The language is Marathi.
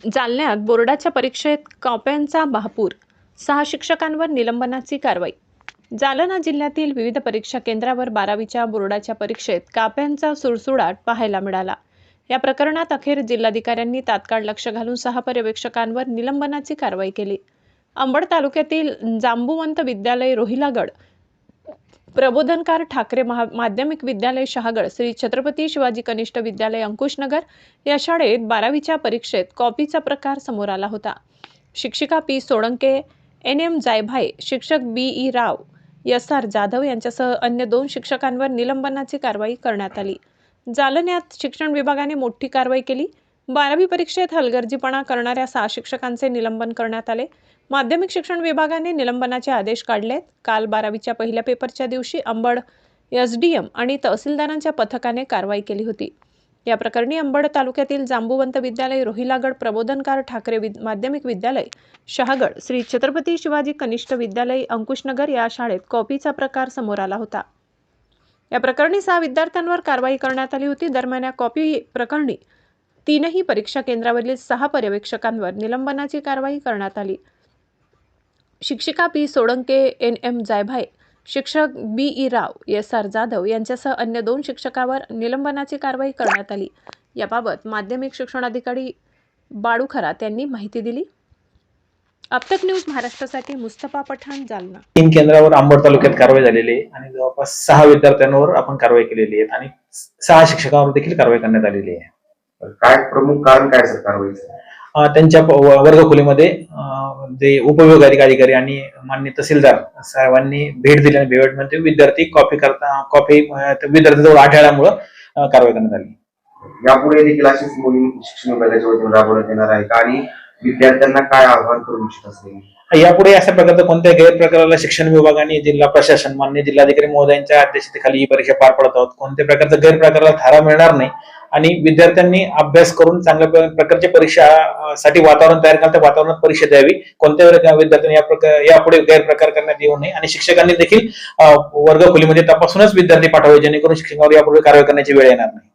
जालन्यात बोर्डाच्या परीक्षेत कॉप्यांचा महापूर, 6 शिक्षकांवर निलंबनाची कारवाई। जालना जिल्ह्यातील विविध परीक्षा केंद्रावर 12वीच्या बोर्डाच्या परीक्षेत काप्यांचा सुळसुळाट पाहायला मिळाला। या प्रकरणात अखेर जिल्हाधिकाऱ्यांनी तात्काळ लक्ष घालून 6 पर्यवेक्षकांवर निलंबनाची कारवाई केली। अंबड तालुक्यातील जांबुवंत विद्यालय रोहिलागड, प्रबोधनकार ठाकरे माध्यमिक विद्यालय शहागड, श्री छत्रपती शिवाजी कनिष्ठ विद्यालय अंकुशनगर या शाळेत 12वीच्या परीक्षेत कॉपीचा प्रकार समोर आला होता। शिक्षिका पी सोळंके, NM जायभाये, शिक्षक BE राव, SR जाधव यांच्यासह अन्य 2 शिक्षकांवर निलंबनाची कारवाई करण्यात आली। जालन्यात शिक्षण विभागाने मोठी कारवाई केली। 12वी परीक्षेत हलगर्जीपणा करणाऱ्या 6 शिक्षकांचे निलंबन करण्यात आले। माध्यमिक शिक्षण विभागाने निलंबनाचे आदेश काढलेत। काल 12वीच्या पहिल्या पेपरच्या दिवशी अंबड SDM आणि तहसीलदारांच्या पथकाने कारवाई केली होती। या प्रकरणी अंबड तालुक्यातील जांबुवंत विद्यालय रोहिलागड, प्रबोधनकार ठाकरे माध्यमिक विद्यालय शहागड, श्री छत्रपती शिवाजी कनिष्ठ विद्यालय अंकुशनगर या शाळेत कॉपीचा प्रकार समोर आला होता। या प्रकरणी 6 विद्यार्थ्यांवर कारवाई करण्यात आली होती। दरम्यान या कॉपी प्रकरणी 3ही परीक्षा केंद्रावरील 6 पर्यवेक्षकांवर निलंबनाची कारवाई करण्यात आली। शिक्षिका पी सोळंके, NM जायभाये, शिक्षक BE राव, SR जाधव यांच्यासह अन्य 2 शिक्षकांवर निलंबनाची कारवाई करण्यात आली। याबाबत माध्यमिक शिक्षणाधिकारी बाळू खरात यांनी माहिती दिली। अपतक न्यूज महाराष्ट्रासाठी मुस्तफा पठाण, जालना। 3 केंद्रावर अंबड तालुक्यात कारवाई झालेली आहे आणि जवळपास 6 विद्यार्थ्यांवर आपण कारवाई केलेली आहे आणि 6 शिक्षकांवर देखील कारवाई करण्यात आलेली आहे। काय प्रमुख कारण काय सर कारवाईचं? त्यांच्या वर्गखोलीमध्ये जे उपविभागीय अधिकारी आणि मान्य तहसीलदार साहेबांनी भेट दिली आणि भेटमध्ये विद्यार्थी कॉपी विद्यार्थ्यांजवळ आढळल्यामुळे कारवाई करण्यात आली। यापुढे देखील अशीच मोहीम शिक्षण विभागाच्या वतीने राबवण्यात येणार आहे का आणि विद्यार्थ्यांना काय आव्हान करू इच्छित असेल? यापुढे अशा प्रकारचा कोणत्याही गैरप्रकाराला शिक्षण विभाग आणि जिल्हा प्रशासन मान्य जिल्हाधिकारी महोदयांच्या अध्यक्षतेखाली ही परीक्षा पार पडत आहोत। कोणत्याही प्रकारचा गैरप्रकाराला थारा मिळणार नाही आणि विद्यार्थ्यांनी अभ्यास करून चांगल्या प्रकारच्या परीक्षासाठी वातावरण तयार करता वातावरणात परीक्षा द्यावी। कोणत्याही विद्यार्थ्यांनी यापुढे गैरप्रकार करण्यात येऊ नये आणि शिक्षकांनी देखील वर्गखोलीमध्ये तपासूनच विद्यार्थी पाठवावे जेणेकरून शिक्षकांवर यापुढे कारवाई करण्याची वेळ येणार नाही।